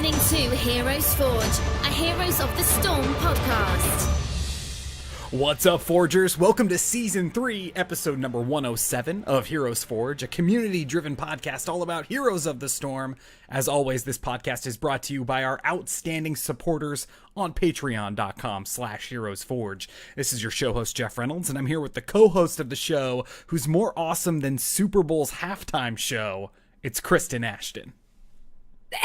listening to Heroes Forge, a Heroes of the Storm podcast. What's up, Forgers? Welcome to Season 3, Episode number 107 of Heroes Forge, a community-driven podcast all about Heroes of the Storm. As always, this podcast is brought to you by our outstanding supporters on patreon.com/heroesforge. This is your show host, Jeff Reynolds, and I'm here with the co-host of the show, who's more awesome than Super Bowl's halftime show. It's Kristen Ashton.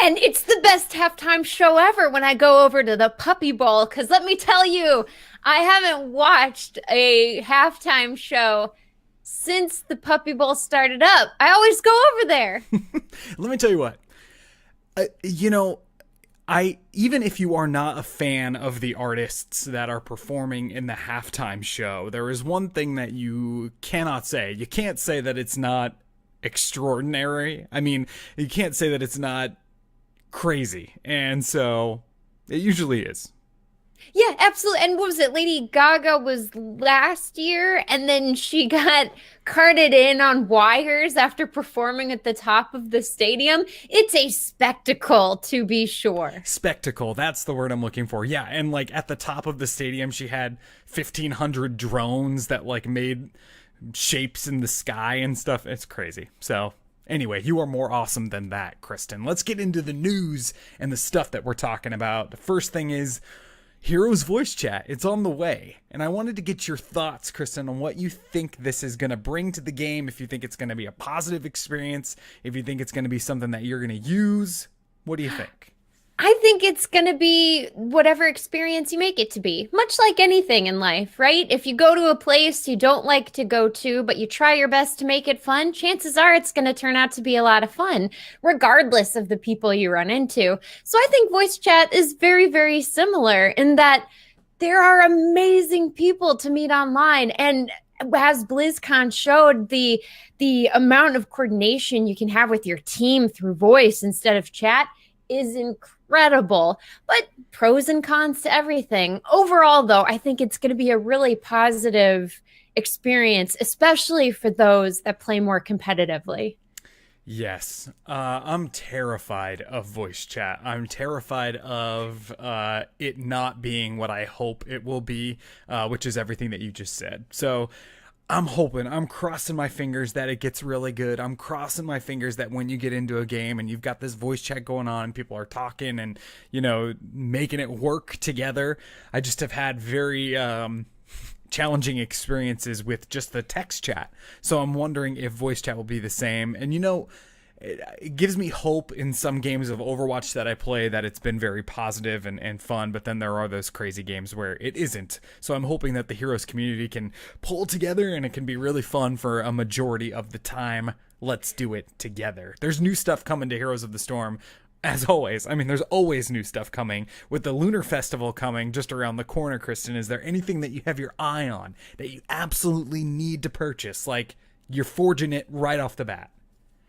And it's the best halftime show ever when I go over to the Puppy Bowl, because let me tell you, I haven't watched a halftime show since the Puppy Bowl started up. I always go over there. Let me tell you what. Even if you are not a fan of the artists that are performing in the halftime show, there is one thing that you cannot say. You can't say that it's not extraordinary. I mean, you can't say that it's not crazy, and so it usually is. Yeah, absolutely. And what was it? Lady Gaga was last year, and then she got carted in on wires after performing at the top of the stadium. It's a spectacle, to be sure. Spectacle, that's the word I'm looking for. Yeah, and like at the top of the stadium, she had 1,500 drones that like made shapes in the sky and stuff. It's crazy. So anyway, you are more awesome than that, Kristen. Let's get into the news and the stuff that we're talking about. The first thing is Heroes Voice Chat. It's on the way. And I wanted to get your thoughts, Kristen, on what you think this is going to bring to the game. If you think it's going to be a positive experience, if you think it's going to be something that you're going to use. What do you think? I think it's going to be whatever experience you make it to be, much like anything in life, right? If you go to a place you don't like to go to, but you try your best to make it fun, chances are it's going to turn out to be a lot of fun, regardless of the people you run into. So I think voice chat is very, very similar in that there are amazing people to meet online. And as BlizzCon showed, the amount of coordination you can have with your team through voice instead of chat is incredible, but pros and cons to everything. Overall, though, I think it's going to be a really positive experience, especially for those that play more competitively. Yes, I'm terrified of voice chat. I'm terrified of it not being what I hope it will be, which is everything that you just said. So I'm crossing my fingers that it gets really good. I'm crossing my fingers that when you get into a game and you've got this voice chat going on, people are talking and, you know, making it work together. I just have had very challenging experiences with just the text chat. So I'm wondering if voice chat will be the same. And, you know, it gives me hope in some games of Overwatch that I play that it's been very positive and fun, but then there are those crazy games where it isn't. So I'm hoping that the Heroes community can pull together and it can be really fun for a majority of the time. Let's do it together. There's new stuff coming to Heroes of the Storm, as always. I mean, there's always new stuff coming. With the Lunar Festival coming just around the corner, Kristen, is there anything that you have your eye on that you absolutely need to purchase? Like, you're forging it right off the bat.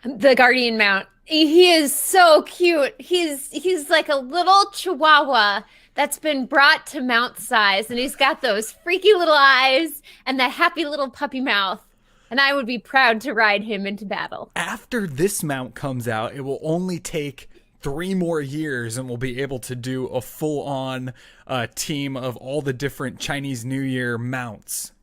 The Guardian mount. He is so cute. He's like a little chihuahua that's been brought to mount size, and he's got those freaky little eyes and that happy little puppy mouth. And I would be proud to ride him into battle. After this mount comes out, it will only take 3 more years and we'll be able to do a full-on team of all the different Chinese New Year mounts.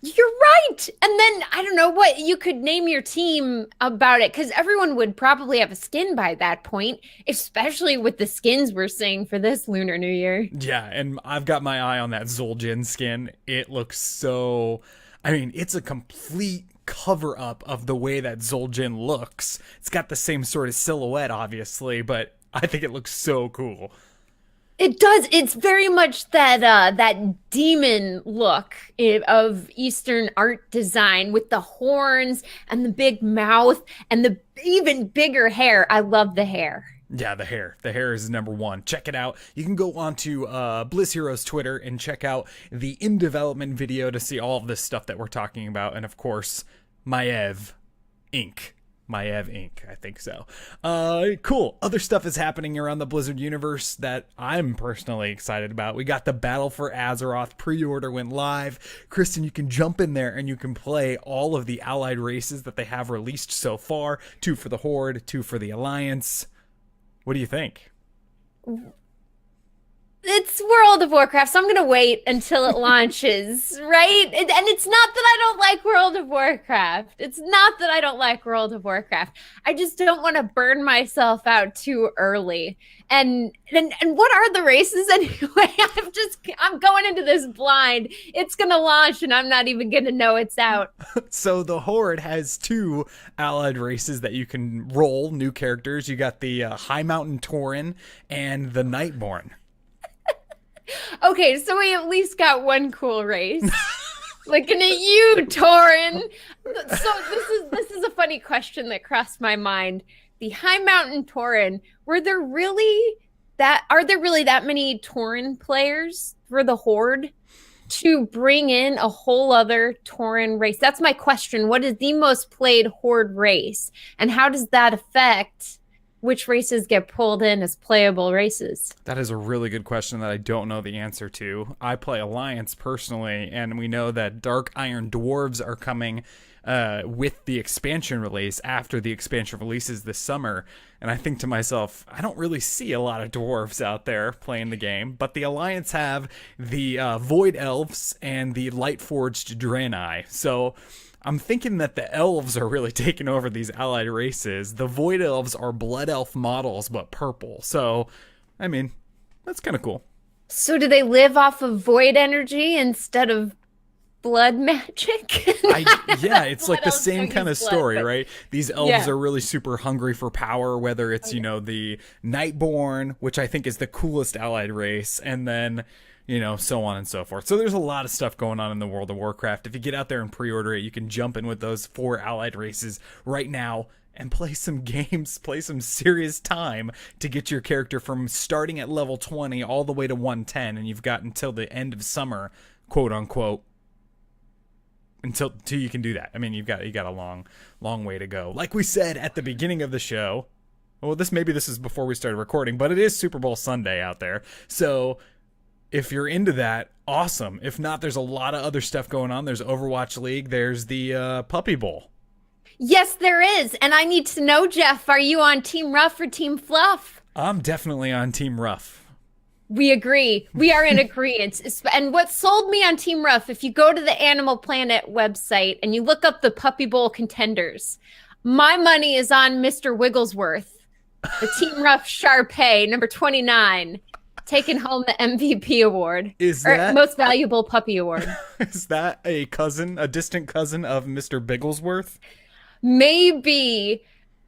You're right. And then I don't know what you could name your team about it, because everyone would probably have a skin by that point, especially with the skins we're seeing for this Lunar New Year. Yeah, and I've got my eye on that Zul'jin skin. It looks so... I mean, it's a complete cover-up of the way that Zul'jin looks. It's got the same sort of silhouette, obviously, but I think it looks so cool. It does. It's very much that demon look of Eastern art design with the horns and the big mouth and the even bigger hair. I love the hair. Yeah, the hair. The hair is number one. Check it out. You can go on to Blizz Heroes Twitter and check out the in development video to see all of this stuff that we're talking about. And of course, Maev Inc. Maev Inc. I think so. Cool. Other stuff is happening around the Blizzard universe that I'm personally excited about. We got the Battle for Azeroth pre-order went live. Kristen, you can jump in there and you can play all of the allied races that they have released so far. 2 for the Horde, 2 for the Alliance. What do you think? It's World of Warcraft, so I'm gonna wait until it launches, right? And it's not that I don't like World of Warcraft. It's not that I don't like World of Warcraft. I just don't want to burn myself out too early. And what are the races anyway? I'm going into this blind. It's gonna launch, and I'm not even gonna know it's out. So the Horde has 2 allied races that you can roll, new characters. You got the High Mountain Tauren and the Nightborn. Okay, so we at least got one cool race. Looking at you, Tauren. So this is a funny question that crossed my mind. The High Mountain Tauren, are there really that many Tauren players for the Horde to bring in a whole other Tauren race? That's my question. What is the most played Horde race? And how does that affect which races get pulled in as playable races? That is a really good question that I don't know the answer to. I play Alliance personally, and we know that Dark Iron Dwarves are coming with the expansion release after the expansion releases this summer. And I think to myself, I don't really see a lot of dwarves out there playing the game, but the Alliance have the Void Elves and the Lightforged Draenei. So I'm thinking that the elves are really taking over these allied races. The Void Elves are Blood Elf models, but purple. So, I mean, that's kind of cool. So do they live off of void energy instead of blood magic? Yeah, it's like the same kind of story, blood, right? These elves are really super hungry for power, whether it's, the Nightborn, which I think is the coolest allied race, and then so on and so forth. So there's a lot of stuff going on in the World of Warcraft. If you get out there and pre-order it, you can jump in with those 4 allied races right now and play some games, play some serious time to get your character from starting at level 20 all the way to 110, and you've got until the end of summer, quote unquote, until you can do that. I mean, you got a long way to go. Like we said at the beginning of the show, well, this is before we started recording, but it is Super Bowl Sunday out there. So if you're into that, awesome. If not, there's a lot of other stuff going on. There's Overwatch League. There's the Puppy Bowl. Yes, there is. And I need to know, Jeff, are you on Team Rough or Team Fluff? I'm definitely on Team Rough. We agree. We are in agreement. And what sold me on Team Rough, if you go to the Animal Planet website and you look up the Puppy Bowl contenders, my money is on Mr. Wigglesworth, the Team Rough Sharpay, number 29. Taking home the MVP award. Is that most valuable puppy award? Is that a distant cousin of Mr. Bigglesworth? Maybe.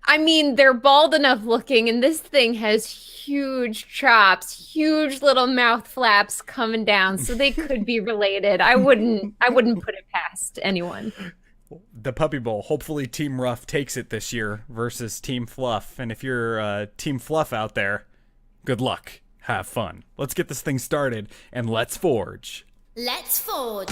I mean, they're bald enough looking, and this thing has huge chops, huge little mouth flaps coming down, so they could be related. I wouldn't put it past anyone. The Puppy Bowl. Hopefully Team Rough takes it this year versus Team Fluff. And if you're Team Fluff out there, good luck. Have fun. Let's get this thing started, and let's forge. Let's forge.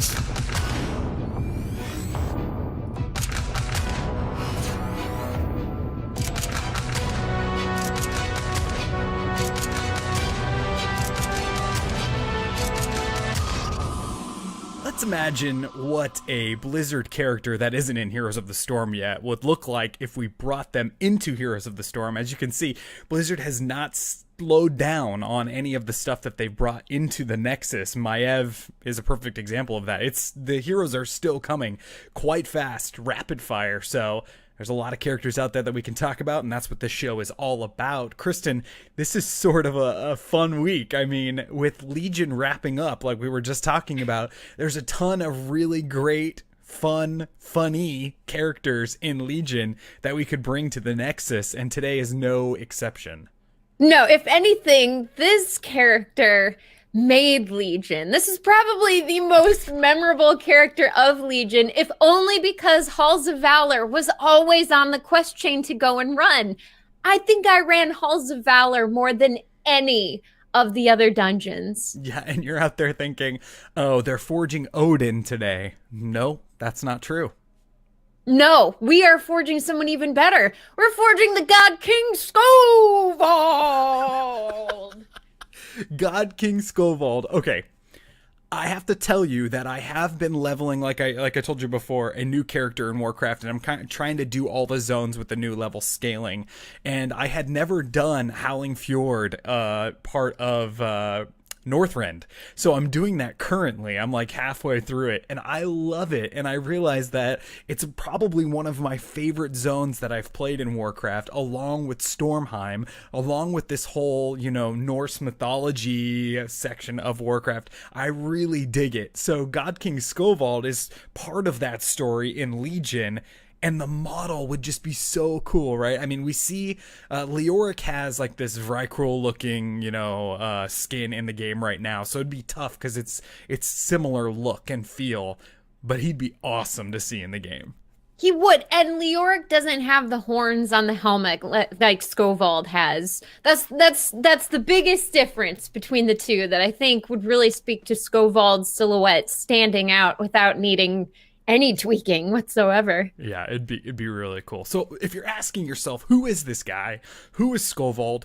Let's imagine what a Blizzard character that isn't in Heroes of the Storm yet would look like if we brought them into Heroes of the Storm. As you can see, Blizzard has not slowed down on any of the stuff that they've brought into the Nexus. Maiev is a perfect example of that. The heroes are still coming quite fast, rapid fire. So there's a lot of characters out there that we can talk about, and that's what this show is all about. Kristen, this is sort of a fun week. I mean, with Legion wrapping up, like we were just talking about, there's a ton of really great, funny characters in Legion that we could bring to the Nexus, and today is no exception. No, if anything, this character made Legion. This is probably the most memorable character of Legion, if only because Halls of Valor was always on the quest chain to go and run. I think I ran Halls of Valor more than any of the other dungeons. Yeah, and you're out there thinking, oh, they're forging Odin today. No, that's not true. No, we are forging someone even better. We're forging the God-King Skovald! God-King Skovald. Okay, I have to tell you that I have been leveling, like I told you before, a new character in Warcraft, and I'm kind of trying to do all the zones with the new level scaling. And I had never done Howling Fjord, part of Northrend. So I'm doing that currently. I'm like halfway through it, and I love it. And I realize that it's probably one of my favorite zones that I've played in Warcraft, along with Stormheim, along with this whole, Norse mythology section of Warcraft. I really dig it. So God-King Skovald is part of that story in Legion. And the model would just be so cool, right? I mean, we see Leoric has like this Vrykul looking, skin in the game right now. So it'd be tough because it's similar look and feel, but he'd be awesome to see in the game. He would, and Leoric doesn't have the horns on the helmet like Skovald has. That's the biggest difference between the two that I think would really speak to Skovald's silhouette standing out without needing any tweaking whatsoever. Yeah, it'd be really cool. So if you're asking yourself, who is this guy? Who is Skovald?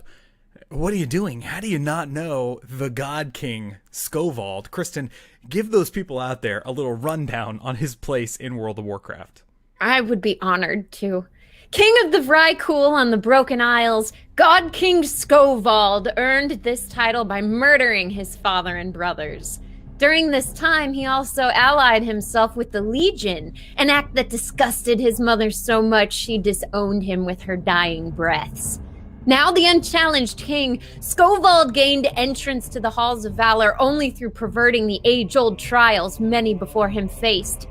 What are you doing? How do you not know the God King Skovald? Kristen, give those people out there a little rundown on his place in World of Warcraft. I would be honored to. King of the Vrykul on the Broken Isles, God King Skovald earned this title by murdering his father and brothers. During this time, he also allied himself with the Legion, an act that disgusted his mother so much she disowned him with her dying breaths. Now the unchallenged king, Skovald gained entrance to the Halls of Valor only through perverting the age-old trials many before him faced.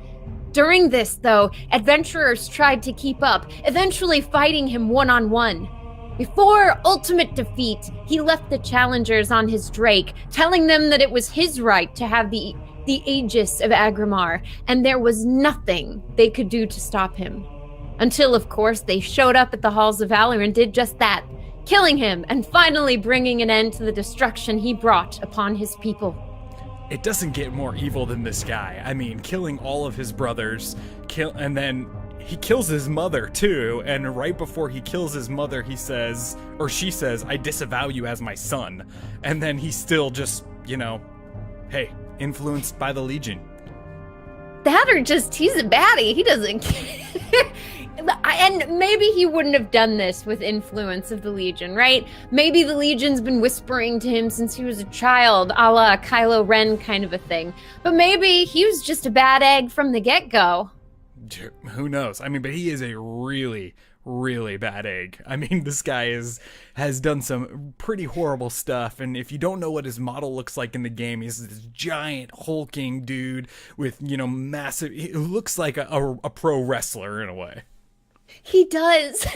During this, though, adventurers tried to keep up, eventually fighting him one-on-one. Before ultimate defeat, he left the challengers on his Drake, telling them that it was his right to have the Aegis of Agrimar, and there was nothing they could do to stop him. Until, of course, they showed up at the Halls of Valor and did just that, killing him and finally bringing an end to the destruction he brought upon his people. It doesn't get more evil than this guy. I mean, killing all of his brothers, and then he kills his mother too, and right before he kills his mother, he says, or she says, "I disavow you as my son." And then he's still just, hey, influenced by the Legion. That or just, he's a baddie. He doesn't care. And maybe he wouldn't have done this with influence of the Legion, right? Maybe the Legion's been whispering to him since he was a child, a la Kylo Ren kind of a thing. But maybe he was just a bad egg from the get-go. Who knows? I mean, but he is a really, really bad egg. I mean, this guy has done some pretty horrible stuff, and if you don't know what his model looks like in the game, he's this giant hulking dude with, massive, he looks like a pro wrestler in a way. He does.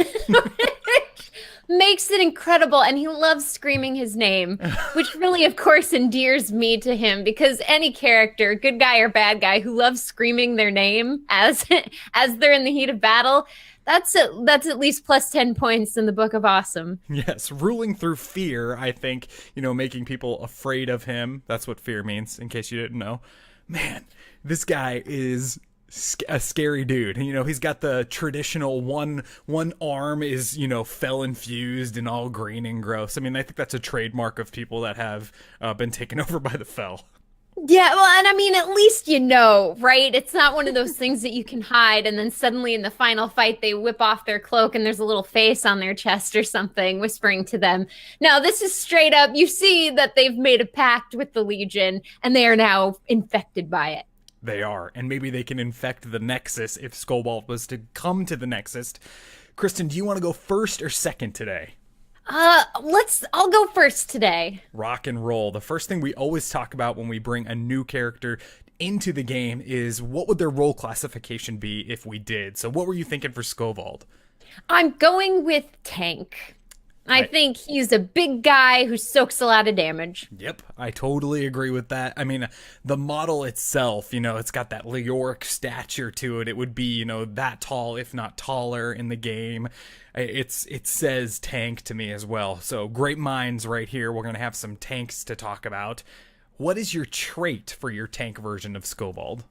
Makes it incredible, and he loves screaming his name, which really, of course, endears me to him, because any character, good guy or bad guy, who loves screaming their name as they're in the heat of battle, that's at least plus 10 points in the Book of Awesome. Yes, ruling through fear, I think, making people afraid of him. That's what fear means, in case you didn't know. Man, this guy is a scary dude. He's got the traditional one arm is, fel infused and all green and gross. I mean, I think that's a trademark of people that have been taken over by the fel. Yeah, well, and I mean, at least right? It's not one of those things that you can hide, and then suddenly in the final fight, they whip off their cloak and there's a little face on their chest or something whispering to them. No, this is straight up, you see that they've made a pact with the Legion, and they are now infected by it. They are, and maybe they can infect the Nexus if Skovald was to come to the Nexus. Kristen, do you want to go first or second today? I'll go first today. Rock and roll. The first thing we always talk about when we bring a new character into the game is what would their role classification be if we did. So what were you thinking for Skovald? I'm going with tank. I think he's a big guy who soaks a lot of damage. Yep, I totally agree with that. I mean, the model itself, it's got that Leoric stature to it. It would be, that tall, if not taller in the game. It says tank to me as well. So great minds right here. We're going to have some tanks to talk about. What is your trait for your tank version of Skovald?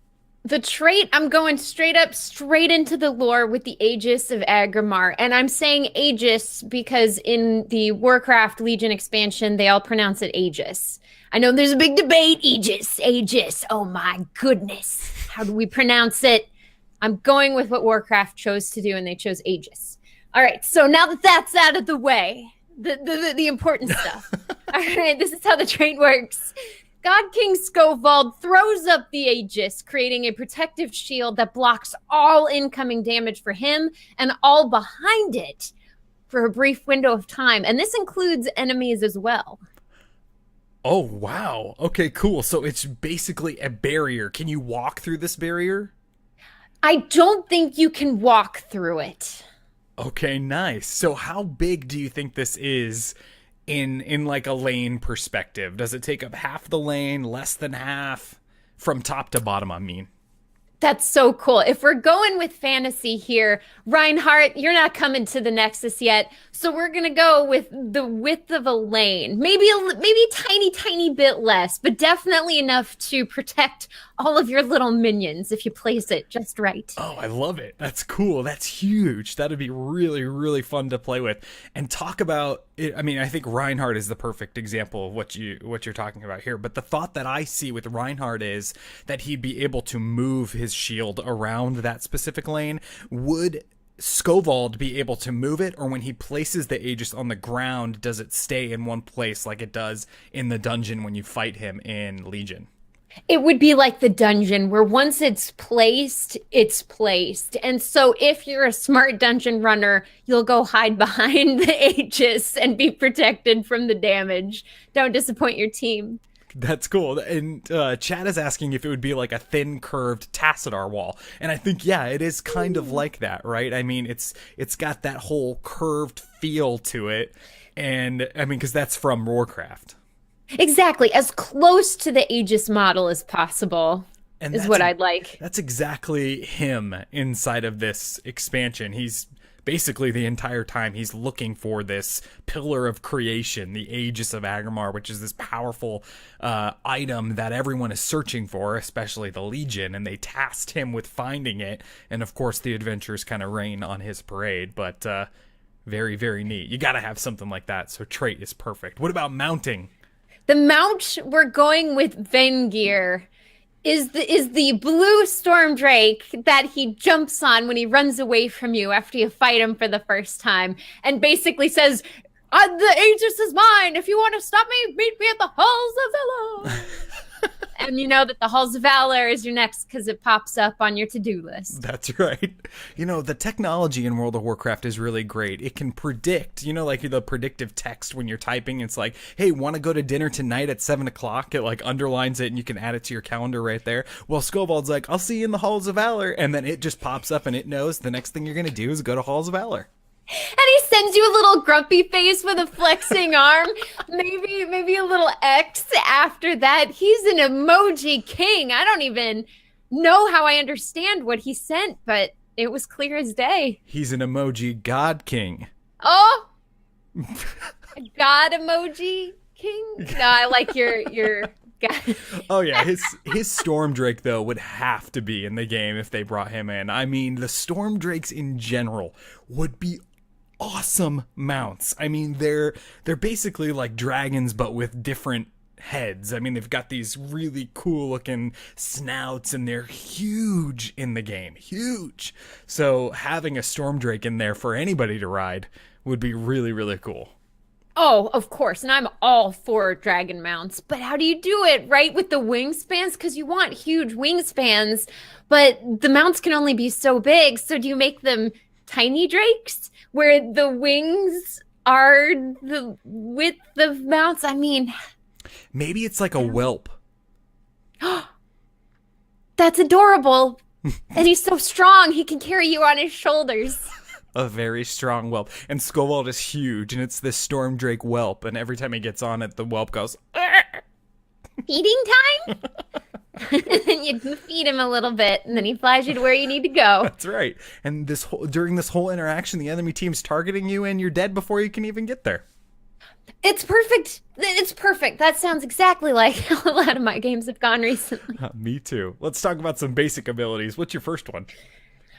The trait, I'm going straight up, straight into the lore with the Aegis of Agrimar. And I'm saying Aegis because in the Warcraft Legion expansion, they all pronounce it Aegis. I know there's a big debate, Aegis. Oh my goodness. How do we pronounce it? I'm going with what Warcraft chose to do, and they chose Aegis. All right, so now that that's out of the way, the important stuff. All right, this is how the trait works. God-King Skovald throws up the Aegis, creating a protective shield that blocks all incoming damage for him and all behind it for a brief window of time. And this includes enemies as well. Oh, wow. Okay, cool. So it's basically a barrier. Can you walk through this barrier? I don't think you can walk through it. Okay, nice. So how big do you think this is in like a lane perspective? Does it take up half the lane, less than half? From top to bottom, I mean. That's so cool. If we're going with fantasy here, Reinhardt, you're not coming to the Nexus yet, so we're gonna go with the width of a lane. Maybe a tiny bit less, but definitely enough to protect all of your little minions if you place it just right. Oh, I love it. That's cool. That's huge. That'd be really, really fun to play with. And talk about it. I mean, I think Reinhardt is the perfect example of what you're talking about here. But the thought that I see with Reinhardt is that he'd be able to move his shield around that specific lane. Would Skovald be able to move it, or when he places the Aegis on the ground, does it stay in one place like it does in the dungeon when you fight him in Legion? It would be like the dungeon where once it's placed, it's placed. And so if you're a smart dungeon runner, you'll go hide behind the Aegis and be protected from the damage. Don't disappoint your team. That's cool. And Chad is asking if it would be like a thin curved Tassadar wall. And I think, yeah, it is kind of like that, right? I mean, it's got that whole curved feel to it. And I mean, because that's from Warcraft. Exactly. As close to the Aegis model as possible is what I'd like. That's exactly him inside of this expansion. He's basically the entire time he's looking for this pillar of creation, the Aegis of Agrimar, which is this powerful item that everyone is searching for, especially the Legion, and they tasked him with finding it. And of course, the adventures kind of rain on his parade, but very, very neat. You got to have something like that, so trait is perfect. What about mounting? The mount we're going with Vengir is the blue storm drake that he jumps on when he runs away from you after you fight him for the first time, and basically says, "The Aegis is mine. If you want to stop me, meet me at the Halls of Valor." And you know that the Halls of Valor is your next because it pops up on your to-do list. That's right. You know, the technology in World of Warcraft is really great. It can predict, you know, like the predictive text when you're typing. It's like, hey, want to go to dinner tonight at 7 o'clock? It like underlines it and you can add it to your calendar right there. Well, Skovald's like, I'll see you in the Halls of Valor. And then it just pops up and it knows the next thing you're going to do is go to Halls of Valor. And he sends you a little grumpy face with a flexing arm. Maybe a little X after that. He's an emoji king. I don't even know how I understand what he sent, but it was clear as day. He's an emoji god king. Oh, a god emoji king? No, I like your god. Oh yeah, his Storm Drake though would have to be in the game if they brought him in. I mean, the Storm Drakes in general would be awesome mounts. I mean, they're basically like dragons but with different heads. I mean, they've got these really cool looking snouts and they're huge in the game. Huge. So having a Storm Drake in there for anybody to ride would be really, really cool. Oh, of course. And I'm all for dragon mounts. But how do you do it, right? With the wingspans? Because you want huge wingspans, but the mounts can only be so big. So do you make them tiny drakes where the wings are the width of mounts? I mean, maybe it's like a whelp. That's adorable. And he's so strong. He can carry you on his shoulders. A very strong whelp. And Skovald is huge, and it's this Storm Drake whelp, and every time he gets on it, the whelp goes, "Arr!" Feeding time? And then you feed him a little bit, and then he flies you to where you need to go. That's right. And during this whole interaction, the enemy team's targeting you, and you're dead before you can even get there. It's perfect. It's perfect. That sounds exactly like how a lot of my games have gone recently. Me too. Let's talk about some basic abilities. What's your first one?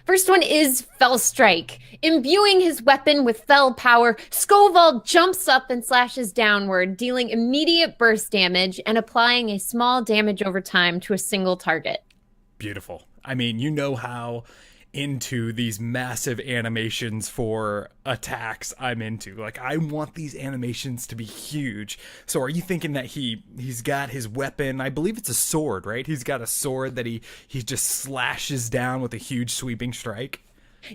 First one is Fell Strike. Imbuing his weapon with fell power, Skovald jumps up and slashes downward, dealing immediate burst damage and applying a small damage over time to a single target. Beautiful. I mean, you know how into these massive animations for attacks I'm into. Like, I want these animations to be huge. So are you thinking that he's got his weapon, I believe it's a sword, right? He's got a sword that he just slashes down with a huge sweeping strike?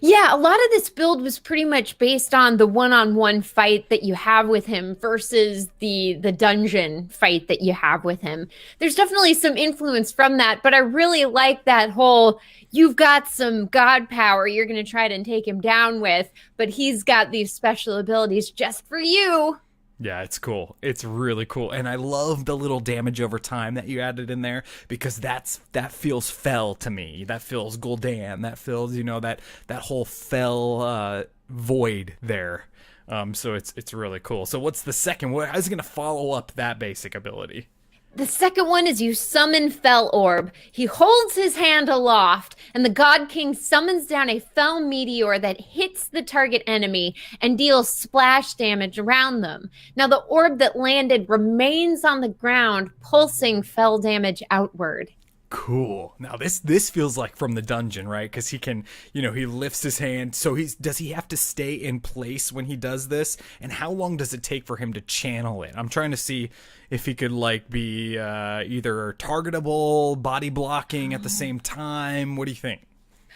Yeah, a lot of this build was pretty much based on the one-on-one fight that you have with him versus the dungeon fight that you have with him. There's definitely some influence from that, but I really like that whole, you've got some god power you're going to try to take him down with, but he's got these special abilities just for you. Yeah, it's cool. It's really cool. And I love the little damage over time that you added in there, because that feels fell to me. That feels Gul'dan. That feels, that whole fell void there. So it's really cool. So what's the second? How's it going to follow up that basic ability? The second one is you summon Fell Orb. He holds his hand aloft, and the God King summons down a fell meteor that hits the target enemy and deals splash damage around them. Now, the orb that landed remains on the ground, pulsing fell damage outward. Cool. Now this feels like from the dungeon, right? Because he can, he lifts his hand. So does he have to stay in place when he does this? And how long does it take for him to channel it? I'm trying to see if he could be either targetable, body blocking at the same time. What do you think?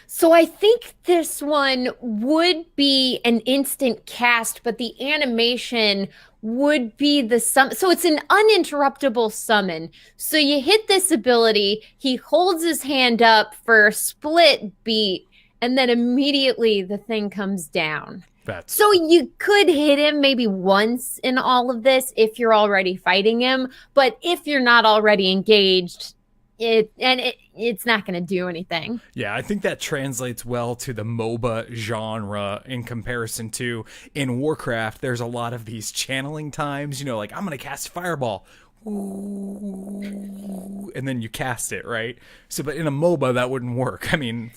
So I think this one would be an instant cast, but the animation would be the summon. So it's an uninterruptible summon. So you hit this ability, he holds his hand up for a split beat, and then immediately the thing comes down. So you could hit him maybe once in all of this if you're already fighting him, but if you're not already engaged, it's not going to do anything. Yeah, I think that translates well to the MOBA genre in comparison to in Warcraft. There's a lot of these channeling times, like I'm going to cast Fireball. Ooh, and then you cast it, right? So, but in a MOBA, that wouldn't work. I mean,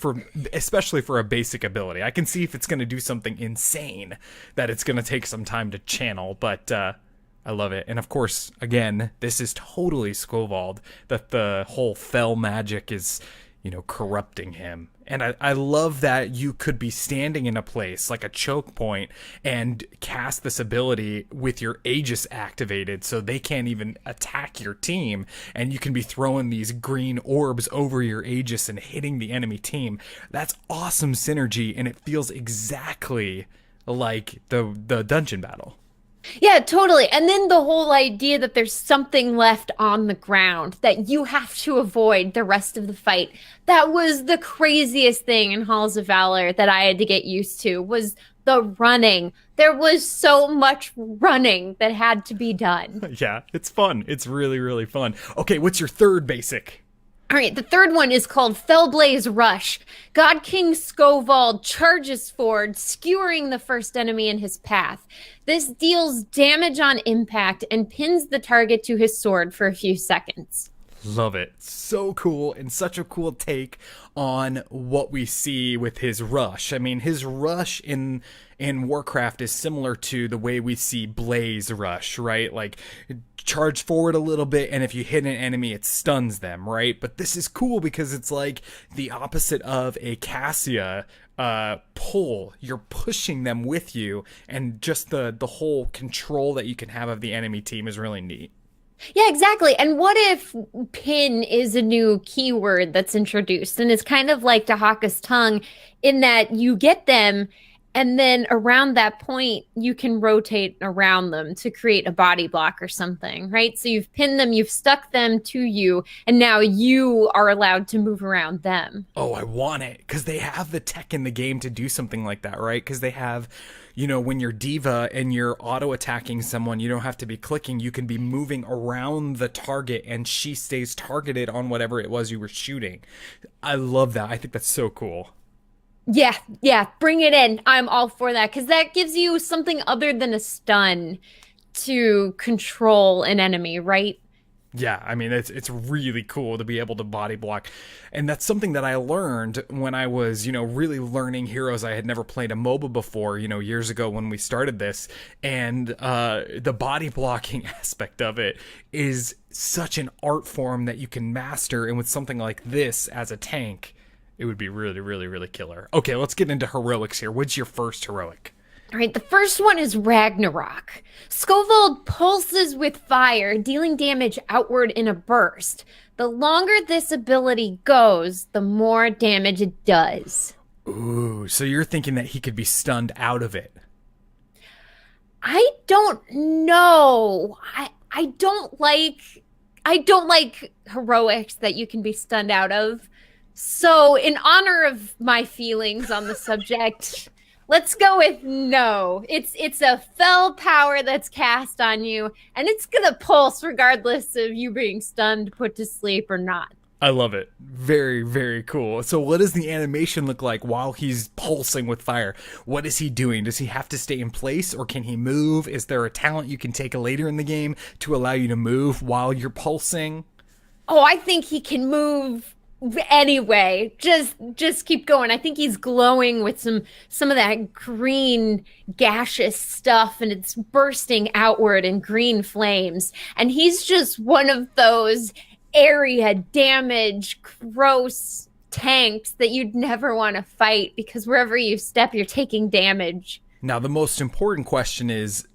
especially for a basic ability. I can see if it's going to do something insane that it's going to take some time to channel, but I love it. And of course, again, this is totally Skovald, that the whole fell magic is, corrupting him. And I love that you could be standing in a place like a choke point and cast this ability with your Aegis activated so they can't even attack your team. And you can be throwing these green orbs over your Aegis and hitting the enemy team. That's awesome synergy, and it feels exactly like the dungeon battle. Yeah, totally. And then the whole idea that there's something left on the ground that you have to avoid the rest of the fight. That was the craziest thing in Halls of Valor that I had to get used to, was the running. There was so much running that had to be done. Yeah, it's fun. It's really, really fun. Okay, what's your third basic? All right, the third one is called Fellblaze Rush. God-King Skovald charges forward, skewering the first enemy in his path. This deals damage on impact and pins the target to his sword for a few seconds. Love it. So cool, and such a cool take on what we see with his rush. I mean, his rush in Warcraft is similar to the way we see Blaze rush, right? Like, charge forward a little bit, and if you hit an enemy, it stuns them, right? But this is cool because it's like the opposite of a Cassia pull. You're pushing them with you, and just the whole control that you can have of the enemy team is really neat. Yeah, exactly. And what if pin is a new keyword that's introduced? And it's kind of like Dahaka's tongue in that you get them, and then around that point, you can rotate around them to create a body block or something, right? So you've pinned them, you've stuck them to you, and now you are allowed to move around them. Oh, I want it, because they have the tech in the game to do something like that, right? Because they have, when you're Diva and you're auto-attacking someone, you don't have to be clicking. You can be moving around the target, and she stays targeted on whatever it was you were shooting. I love that. I think that's so cool. Yeah, bring it in. I'm all for that, because that gives you something other than a stun to control an enemy, right? Yeah, I mean, it's really cool to be able to body block. And that's something that I learned when I was, really learning heroes. I had never played a MOBA before, years ago when we started this. And the body blocking aspect of it is such an art form that you can master. And with something like this as a tank, it would be really, really, really killer. Okay, let's get into heroics here. What's your first heroic? All right, the first one is Ragnarok. Skovald pulses with fire, dealing damage outward in a burst. The longer this ability goes, the more damage it does. Ooh, so you're thinking that he could be stunned out of it? I don't know. I don't like heroics that you can be stunned out of. So, in honor of my feelings on the subject, let's go with no. It's a fell power that's cast on you, and it's gonna pulse regardless of you being stunned, put to sleep, or not. I love it. Very, very cool. So what does the animation look like while he's pulsing with fire? What is he doing? Does he have to stay in place, or can he move? Is there a talent you can take later in the game to allow you to move while you're pulsing? Oh, I think he can move anyway. Just keep going. I think he's glowing with some of that green gaseous stuff, and it's bursting outward in green flames. And he's just one of those area damage, gross tanks that you'd never want to fight, because wherever you step, you're taking damage. Now, the most important question is,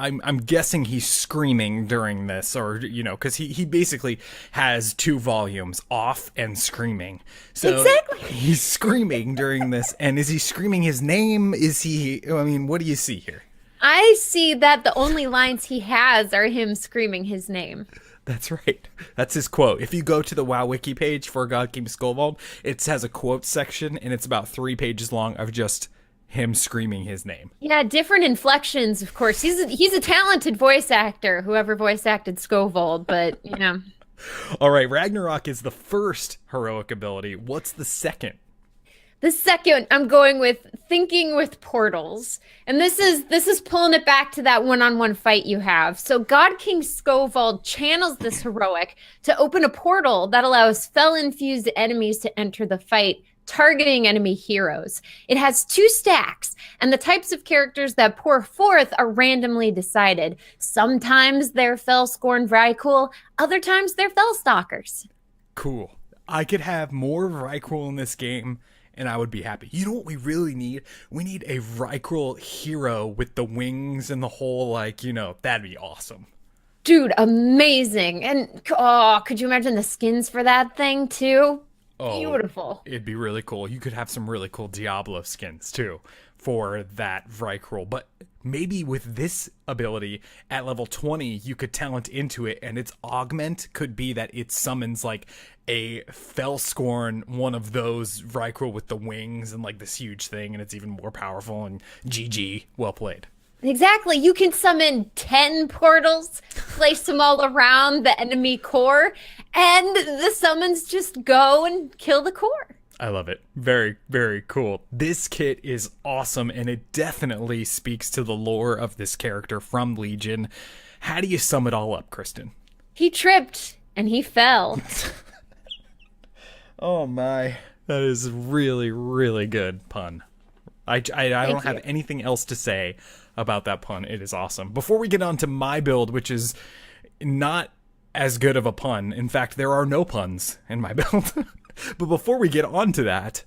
I'm guessing he's screaming during this, or, because he basically has two volumes, off and screaming. So exactly. He's screaming during this, and is he screaming his name? What do you see here? I see that the only lines he has are him screaming his name. That's right. That's his quote. If you go to the WoW wiki page for God-King Skovald, it has a quote section, and it's about 3 pages long of just him screaming his name. Yeah, different inflections, of course. He's a talented voice actor, whoever voice acted Skovald, but, All right, Ragnarok is the first heroic ability. What's the second? The second, I'm going with thinking with portals. And this is pulling it back to that one-on-one fight you have. So God-King Skovald channels this heroic to open a portal that allows fel-infused enemies to enter the fight, targeting enemy heroes. It has 2 stacks, and the types of characters that pour forth are randomly decided. Sometimes they're fel-scorned Vrykul, other times they're fel-stalkers. Cool. I could have more Vrykul in this game, and I would be happy. You know what we really need? We need a Vrykul hero with the wings and the whole, that'd be awesome. Dude, amazing. And, could you imagine the skins for that thing, too? Oh, beautiful. It'd be really cool. You could have some really cool Diablo skins, too, for that Vrykul. But maybe with this ability, at level 20, you could talent into it, and its augment could be that it summons, a Felscorn, one of those Vrykul with the wings and, this huge thing, and it's even more powerful, and GG, well played. Exactly. You can summon 10 portals, place them all around the enemy core, and the summons just go and kill the core. I love it. Very, very cool. This kit is awesome, and it definitely speaks to the lore of this character from Legion. How do you sum it all up, Kristen? He tripped, and he fell. Oh my. That is really, really good pun. I don't have anything else to say about that pun. It is awesome. Before we get on to my build, which is not as good of a pun. In fact, there are no puns in my build. But before we get on to that,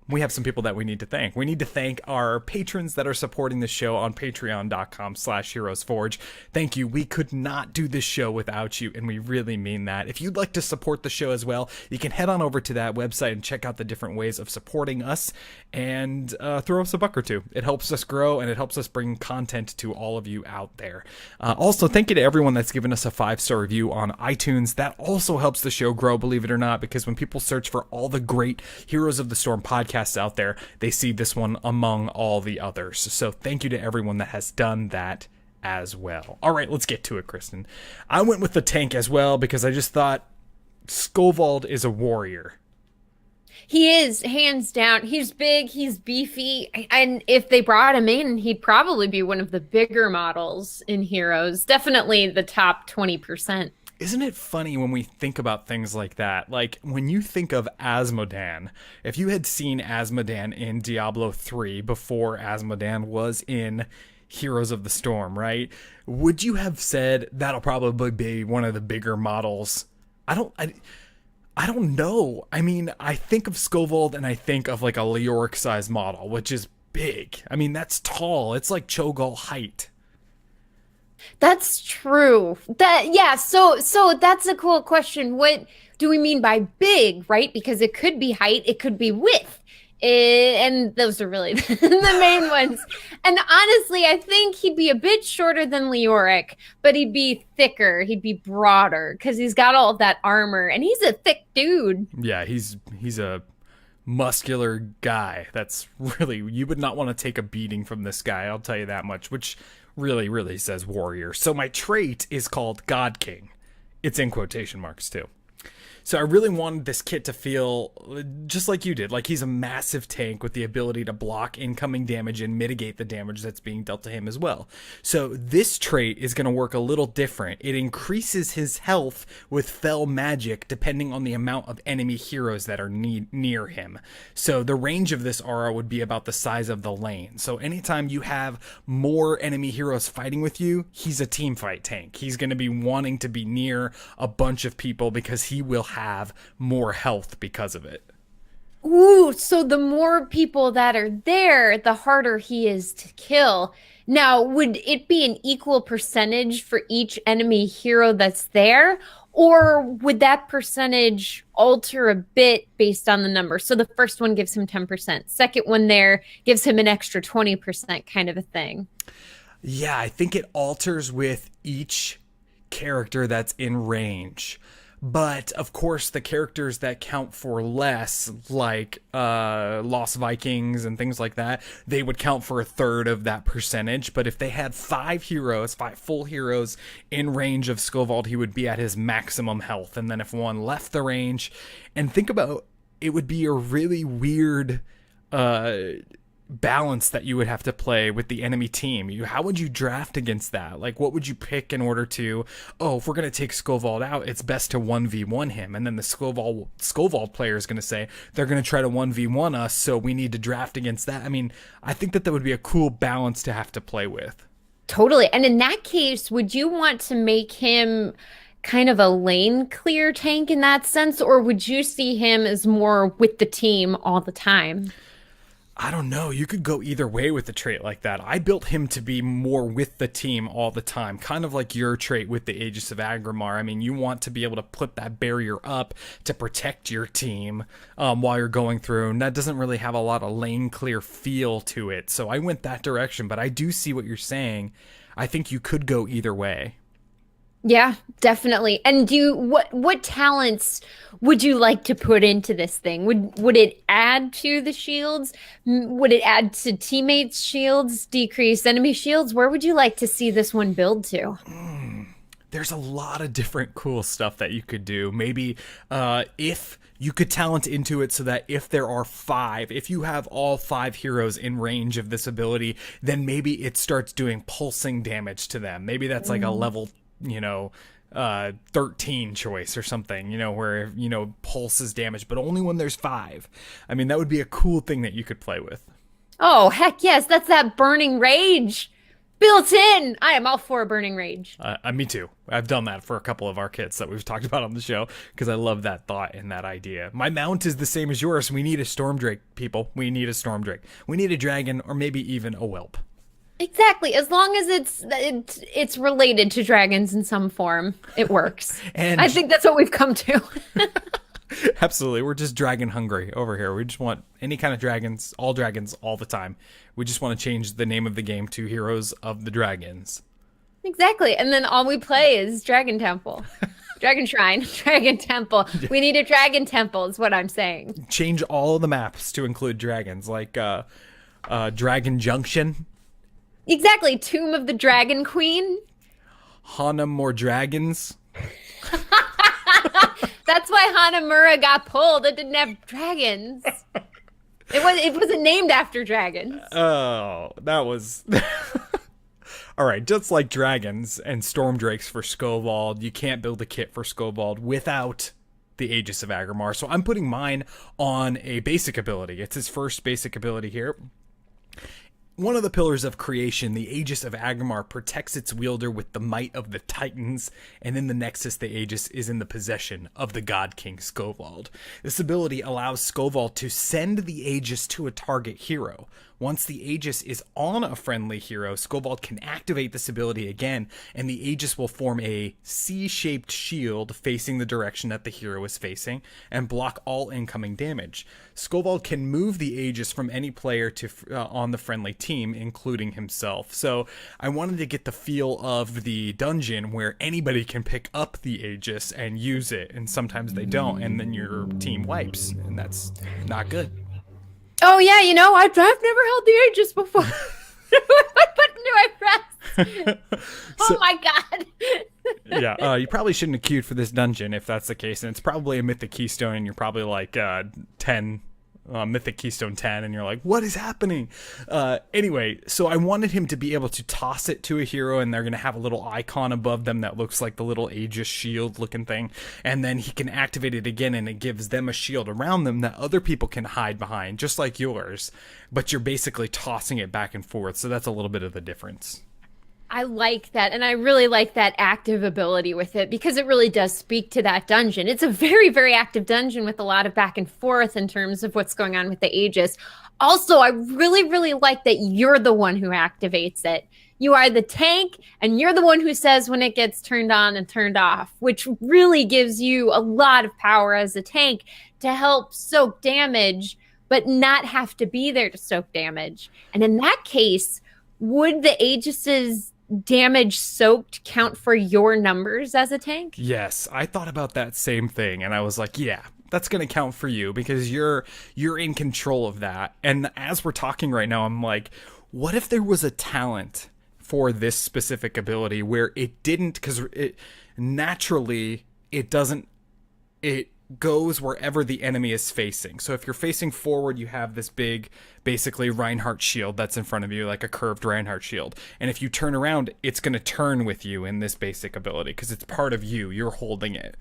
we have some people that we need to thank. We need to thank our patrons that are supporting the show on patreon.com/HeroesForge. Thank you. We could not do this show without you, and we really mean that. If you'd like to support the show as well, you can head on over to that website and check out the different ways of supporting us, and throw us a buck or two. It helps us grow, and it helps us bring content to all of you out there. Also, thank you to everyone that's given us a 5-star review on iTunes. That also helps the show grow, believe it or not, because when people search for all the great Heroes of the Storm podcasts out there, they see this one among all the others. So thank you to everyone that has done that as well. All right, let's get to it, Kristen. I went with the tank as well because I just thought Skovald is a warrior. He is, hands down. He's big, he's beefy, and if they brought him in, he'd probably be one of the bigger models in Heroes. Definitely the top 20%. Isn't it funny when we think about things like that? Like, when you think of Asmodan, if you had seen Asmodan in Diablo 3 before Asmodan was in Heroes of the Storm, right? Would you have said that'll probably be one of the bigger models? I don't know. I mean, I think of Skovald and I think of like a Leoric-sized model, which is big. I mean, that's tall. It's like Cho'Gall height. That's true. So that's a cool question. What do we mean by big, right? Because it could be height, it could be width. And those are really the main ones. And honestly, I think he'd be a bit shorter than Leoric, but he'd be thicker, he'd be broader because he's got all of that armor and he's a thick dude. Yeah, he's a muscular guy. That's really, you would not want to take a beating from this guy, I'll tell you that much, which really says warrior. So my trait is called God-King. It's in quotation marks too. So I really wanted this kit to feel just like you did, like he's a massive tank with the ability to block incoming damage and mitigate the damage that's being dealt to him as well. So this trait is going to work a little different. It increases his health with fell magic depending on the amount of enemy heroes that are near him. So the range of this aura would be about the size of the lane. So anytime you have more enemy heroes fighting with you, he's a team fight tank. He's going to be wanting to be near a bunch of people because he will have more health because of it. Ooh, so the more people that are there, the harder he is to kill. Now, would it be an equal percentage for each enemy hero that's there? Or would that percentage alter a bit based on the number? So the first one gives him 10%. Second one there gives him an extra 20% kind of a thing. Yeah, I think it alters with each character that's in range. But, of course, the characters that count for less, like Lost Vikings and things like that, they would count for a third of that percentage. But if they had five full heroes in range of Skovald, he would be at his maximum health. And then if one left the range, and think about, it would be a really weird balance that you would have to play with the enemy team. How would you draft against that? Like, what would you pick in order to, if we're going to take Skovald out, it's best to 1v1 him. And then the Skovald player is going to say they're going to try to 1v1 us, so we need to draft against that. I mean, I think that would be a cool balance to have to play with. Totally. And in that case, would you want to make him kind of a lane clear tank in that sense, or would you see him as more with the team all the time? I don't know. You could go either way with a trait like that. I built him to be more with the team all the time, kind of like your trait with the Aegis of Agrimar. I mean, you want to be able to put that barrier up to protect your team while you're going through, and that doesn't really have a lot of lane clear feel to it. So I went that direction, but I do see what you're saying. I think you could go either way. Yeah, definitely. And what talents would you like to put into this thing? Would it add to the shields? Would it add to teammates' shields, decrease enemy shields? Where would you like to see this one build to? There's a lot of different cool stuff that you could do. Maybe if you could talent into it so that if there are if you have all 5 heroes in range of this ability, then maybe it starts doing pulsing damage to them. Maybe that's like a level 13 choice or something, where, pulses damage, but only when there's 5. I mean, that would be a cool thing that you could play with. Oh, heck yes. That's that burning rage built in. I am all for a burning rage. Me too. I've done that for a couple of our kits that we've talked about on the show because I love that thought and that idea. My mount is the same as yours. We need a Stormdrake, people. We need a Stormdrake. We need a dragon or maybe even a whelp. Exactly. As long as it's related to dragons in some form, it works. And I think that's what we've come to. Absolutely. We're just dragon hungry over here. We just want any kind of dragons all the time. We just want to change the name of the game to Heroes of the Dragons. Exactly. And then all we play is Dragon Temple. Dragon Shrine, Dragon Temple. We need a Dragon Temple is what I'm saying. Change all of the maps to include dragons, like Dragon Junction. Exactly. Tomb of the Dragon Queen. Hana More Dragons. That's why Hanamura got pulled. It didn't have dragons. It wasn't named after dragons. Oh, that was... All right, just like dragons and storm drakes for Skovald, you can't build a kit for Skovald without the Aegis of Agrimar. So I'm putting mine on a basic ability. It's his first basic ability here. One of the pillars of creation, the Aegis of Agrimar, protects its wielder with the might of the Titans, and in the Nexus, the Aegis is in the possession of the God-King Skovald. This ability allows Skovald to send the Aegis to a target hero. Once the Aegis is on a friendly hero, Skovald can activate this ability again, and the Aegis will form a C-shaped shield facing the direction that the hero is facing, and block all incoming damage. Skovald can move the Aegis from any player to on the friendly team, including himself. So I wanted to get the feel of the dungeon where anybody can pick up the Aegis and use it, and sometimes they don't, and then your team wipes, and that's not good. Oh yeah, I've never held the Aegis before. What button do I press? Oh my god. Yeah, you probably shouldn't have queued for this dungeon if that's the case, and it's probably a Mythic Keystone, and you're probably like 10, Mythic Keystone 10, and you're like, what is happening? Anyway, so I wanted him to be able to toss it to a hero, and they're going to have a little icon above them that looks like the little Aegis shield looking thing, and then he can activate it again, and it gives them a shield around them that other people can hide behind, just like yours, but you're basically tossing it back and forth, so that's a little bit of the difference. I like that, and I really like that active ability with it because it really does speak to that dungeon. It's a very, very active dungeon with a lot of back and forth in terms of what's going on with the Aegis. Also, I really, really like that you're the one who activates it. You are the tank, and you're the one who says when it gets turned on and turned off, which really gives you a lot of power as a tank to help soak damage, but not have to be there to soak damage. And in that case, would the Aegis's damage soaked count for your numbers as a tank? Yes, I thought about that same thing, and I was like, yeah, that's going to count for you because you're in control of that. And as we're talking right now, I'm like, what if there was a talent for this specific ability where it didn't, because it naturally it doesn't, it goes wherever the enemy is facing. So if you're facing forward, you have this big, basically Reinhardt shield that's in front of you, like a curved Reinhardt shield. And if you turn around, it's going to turn with you in this basic ability because it's part of you. You're holding it.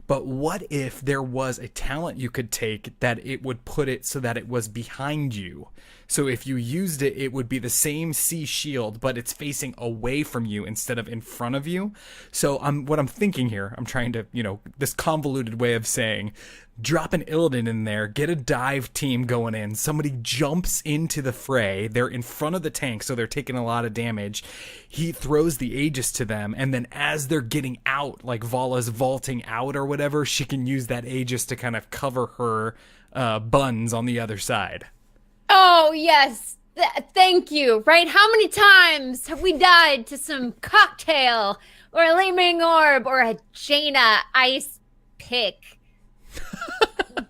But what if there was a talent you could take that it would put it so that it was behind you? So if you used it, it would be the same C shield, but it's facing away from you instead of in front of you. So what I'm thinking here, I'm trying to, this convoluted way of saying, drop an Illidan in there, get a dive team going in, somebody jumps into the fray, they're in front of the tank, so they're taking a lot of damage. He throws the Aegis to them, and then as they're getting out, like Vala's vaulting out or whatever, she can use that Aegis to kind of cover her buns on the other side. Oh, yes. Thank you. Right? How many times have we died to some cocktail or a Leming Orb or a Jaina ice pick?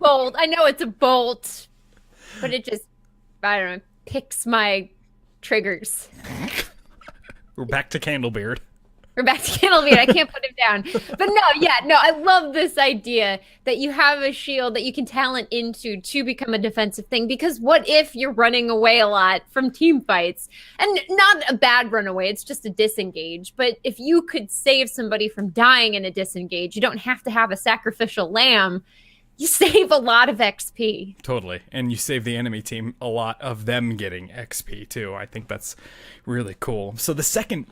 Bolt. I know it's a bolt, but it just, I don't know, picks my triggers. We're back to Candlebeard. We're back to Candlebeard. I can't put him down. But no, I love this idea that you have a shield that you can talent into to become a defensive thing. Because what if you're running away a lot from team fights? And not a bad runaway, it's just a disengage. But if you could save somebody from dying in a disengage, you don't have to have a sacrificial lamb. You save a lot of XP. Totally. And you save the enemy team a lot of them getting XP too. I think that's really cool. So the second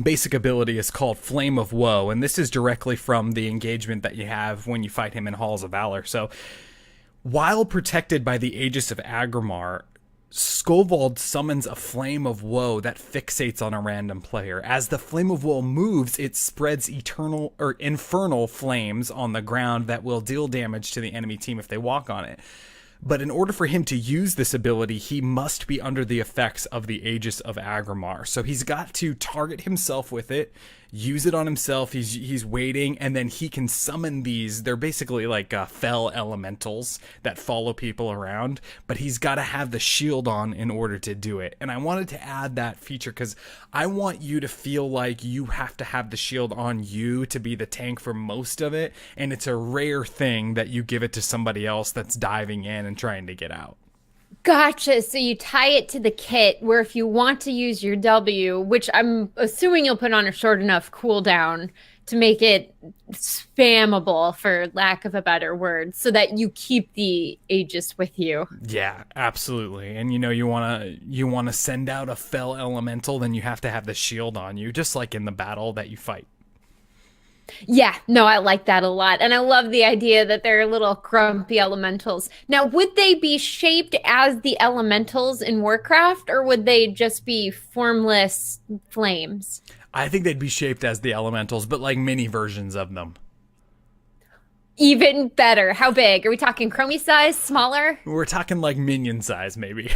basic ability is called Flame of Woe, and this is directly from the engagement that you have when you fight him in Halls of Valor. So while protected by the Aegis of Agrimar, Skovald summons a Flame of Woe that fixates on a random player. As the Flame of Woe moves, it spreads eternal or infernal flames on the ground that will deal damage to the enemy team if they walk on it. But in order for him to use this ability, he must be under the effects of the Aegis of Agrimar. So he's got to target himself with it, use it on himself. He's waiting, and then he can summon these. They're basically like fell elementals that follow people around, but he's got to have the shield on in order to do it. And I wanted to add that feature because I want you to feel like you have to have the shield on you to be the tank for most of it, and it's a rare thing that you give it to somebody else that's diving in and trying to get out. Gotcha. So you tie it to the kit where if you want to use your W, which I'm assuming you'll put on a short enough cooldown to make it spammable, for lack of a better word, so that you keep the Aegis with you. Yeah, absolutely. And you want to send out a fell elemental, then you have to have the shield on you, just like in the battle that you fight. Yeah, no, I like that a lot. And I love the idea that they're little grumpy elementals. Now, would they be shaped as the elementals in Warcraft, or would they just be formless flames? I think they'd be shaped as the elementals, but like mini versions of them. Even better. How big? Are we talking Chromie size, smaller? We're talking like minion size, maybe.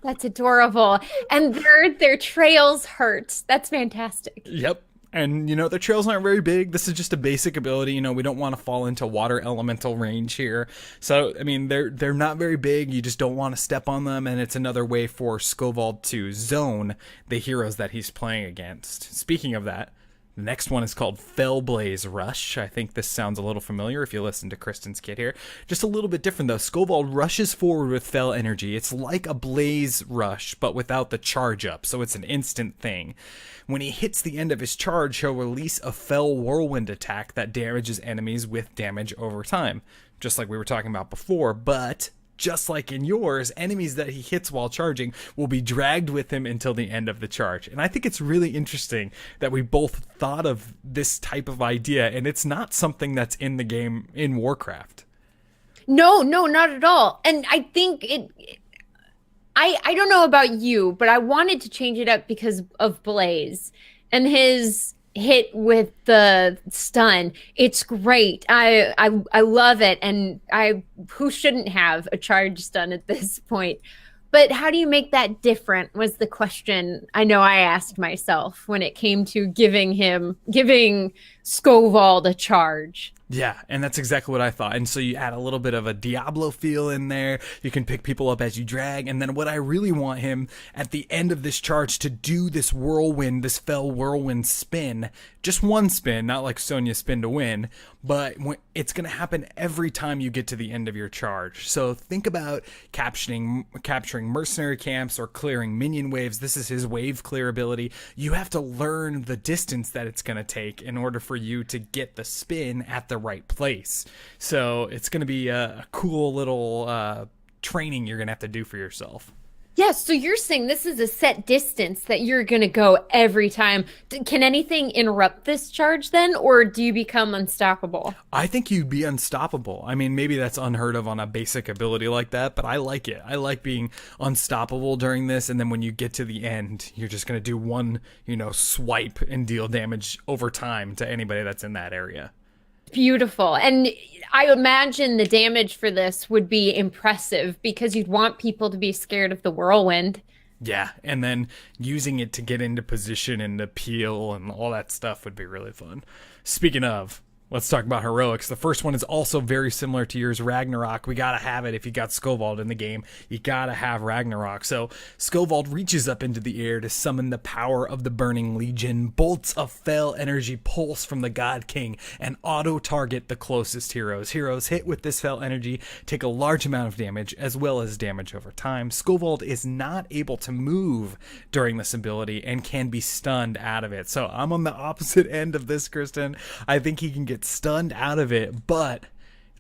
That's adorable. And their trails hurt. That's fantastic. Yep. And, the trails aren't very big. This is just a basic ability. We don't want to fall into water elemental range here. So, I mean, they're not very big. You just don't want to step on them. And it's another way for Skovald to zone the heroes that he's playing against. Speaking of that, the next one is called Fellblaze Rush. I think this sounds a little familiar if you listen to Kristen's kit here. Just a little bit different, though. Skovald rushes forward with Fell Energy. It's like a Blaze Rush, but without the charge up, so it's an instant thing. When he hits the end of his charge, he'll release a Fell Whirlwind attack that damages enemies with damage over time, just like we were talking about before, but just like in yours, enemies that he hits while charging will be dragged with him until the end of the charge. And I think it's really interesting that we both thought of this type of idea, and it's not something that's in the game in Warcraft. No, not at all. And I think I don't know about you, but I wanted to change it up because of Blaze and his hit with the stun. It's great. I love it, and who shouldn't have a charge stun at this point? But how do you make that different was the question I know I asked myself when it came to giving Skovald a charge. Yeah, and that's exactly what I thought. And so you add a little bit of a Diablo feel in there. You can pick people up as you drag. And then what I really want him at the end of this charge to do this whirlwind, this fell whirlwind spin. Just one spin, not like Sonya's spin to win, but it's going to happen every time you get to the end of your charge. So think about capturing mercenary camps or clearing minion waves. This is his wave clear ability. You have to learn the distance that it's going to take in order for you to get the spin at the right place. So it's going to be a cool little training you're going to have to do for yourself. Yeah, so you're saying this is a set distance that you're going to go every time. Can anything interrupt this charge then, or do you become unstoppable? I think you'd be unstoppable. I mean, maybe that's unheard of on a basic ability like that, but I like it. I like being unstoppable during this, and then when you get to the end, you're just going to do one, swipe and deal damage over time to anybody that's in that area. Beautiful. And I imagine the damage for this would be impressive because you'd want people to be scared of the whirlwind. Yeah, and then using it to get into position and to peel and all that stuff would be really fun. Speaking of, let's talk about heroics. The first one is also very similar to yours, Ragnarok. We gotta have it if you got Skovald in the game. You gotta have Ragnarok. So Skovald reaches up into the air to summon the power of the Burning Legion. Bolts of fell energy pulse from the God-King and auto-target the closest heroes. Heroes hit with this fell energy take a large amount of damage, as well as damage over time. Skovald is not able to move during this ability and can be stunned out of it. So I'm on the opposite end of this, Kristen. I think he can get stunned out of it, but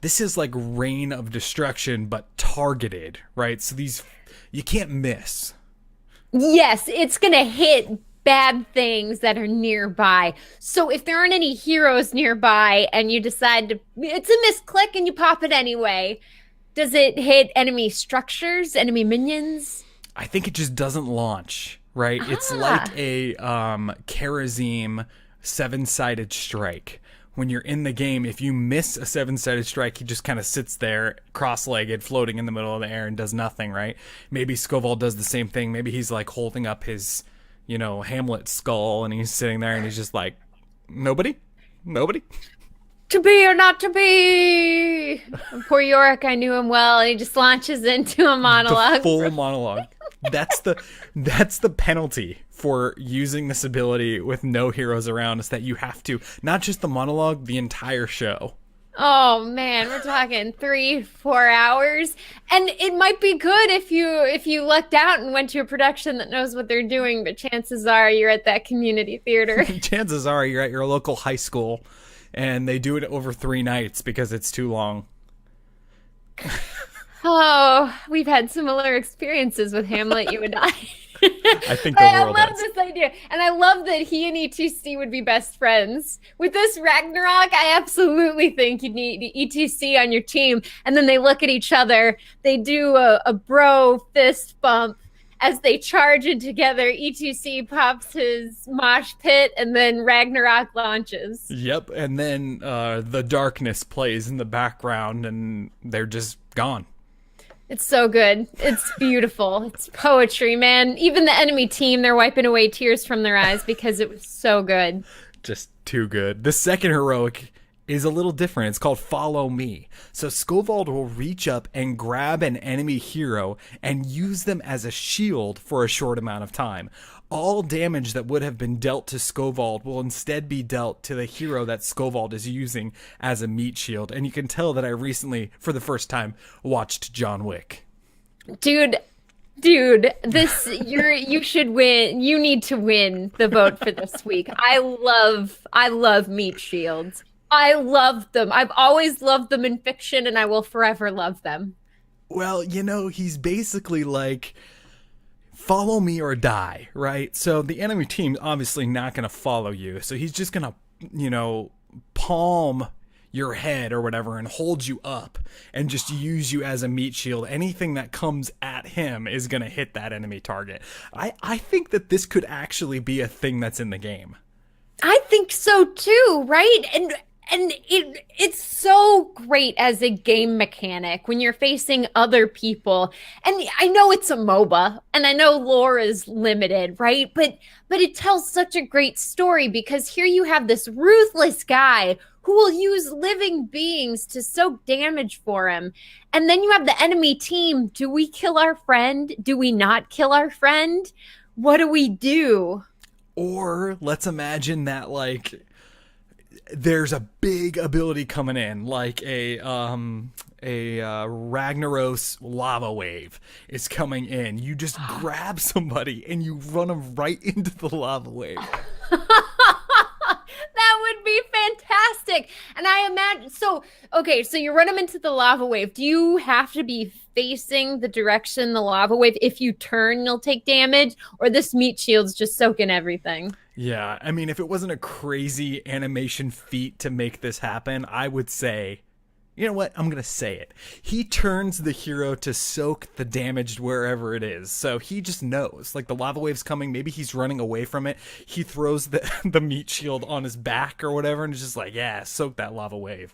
this is like Rain of Destruction but targeted, right? So you can't miss. Yes, it's gonna hit bad things that are nearby. So if there aren't any heroes nearby and you decide it's a misclick and you pop it anyway, does it hit enemy structures, enemy minions? I think it just doesn't launch, right? It's like a Kharazim 7-sided strike, when you're in the game, if you miss a 7-sided strike, he just kind of sits there cross-legged, floating in the middle of the air and does nothing, right? Maybe Skovald does the same thing. Maybe he's like holding up his, Hamlet skull, and he's sitting there and he's just like, nobody. To be or not to be. And poor Yorick, I knew him well, and he just launches into a monologue. The full monologue. That's the penalty for using this ability with no heroes around, is that you have to, not just the monologue, the entire show. Oh man, we're talking 3-4 hours, and it might be good if you lucked out and went to a production that knows what they're doing, but chances are you're at that community theater. Chances are you're at your local high school, and they do it over 3 nights because it's too long. Oh, we've had similar experiences with Hamlet, you and I. I think the world I love has. this idea. And I love that he and ETC would be best friends. With this Ragnarok, I absolutely think you'd need ETC on your team. And then they look at each other. They do a bro fist bump as they charge in together. ETC pops his mosh pit, and then Ragnarok launches. Yep, and then the darkness plays in the background, and they're just gone. It's so good. It's beautiful. It's poetry, man. Even the enemy team, they're wiping away tears from their eyes because it was so good. Just too good. The second heroic is a little different. It's called Follow Me. So Skovald will reach up and grab an enemy hero and use them as a shield for a short amount of time. All damage that would have been dealt to Skovald will instead be dealt to the hero that Skovald is using as a meat shield. And you can tell that I recently, for the first time, watched John Wick. Dude, this you should win. You need to win the vote for this week. I love meat shields. I love them. I've always loved them in fiction, and I will forever love them. Well, he's basically like, follow me or die, right? So the enemy team's obviously not going to follow you. So he's just going to, palm your head or whatever and hold you up and just use you as a meat shield. Anything that comes at him is going to hit that enemy target. I think that this could actually be a thing that's in the game. I think so too, right? And it's so great as a game mechanic when you're facing other people. And I know it's a MOBA, and I know lore is limited, right? But it tells such a great story, because here you have this ruthless guy who will use living beings to soak damage for him. And then you have the enemy team. Do we kill our friend? Do we not kill our friend? What do we do? Or let's imagine that, like, there's a big ability coming in, like a Ragnaros lava wave is coming in. You just grab somebody and you run them right into the lava wave. That would be fantastic. And I imagine, so you run them into the lava wave. Do you have to be facing the direction the lava wave? If you turn, you'll take damage, or this meat shield's just soaking everything? Yeah, I mean, if it wasn't a crazy animation feat to make this happen, I would say, you know what? I'm going to say it. He turns the hero to soak the damage wherever it is. So he just knows, like, the lava wave's coming. Maybe he's running away from it. He throws the meat shield on his back or whatever, and it's just like, yeah, soak that lava wave.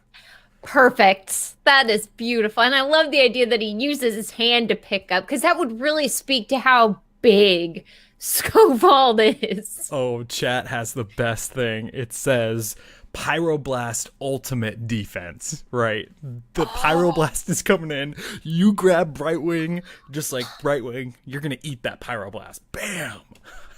Perfect. That is beautiful. And I love the idea that he uses his hand to pick up, because that would really speak to how big Skovald is. Oh, chat has the best thing. It says Pyroblast ultimate defense, right? The Pyroblast is coming in. You grab Brightwing, just like Brightwing, you're going to eat that Pyroblast. Bam!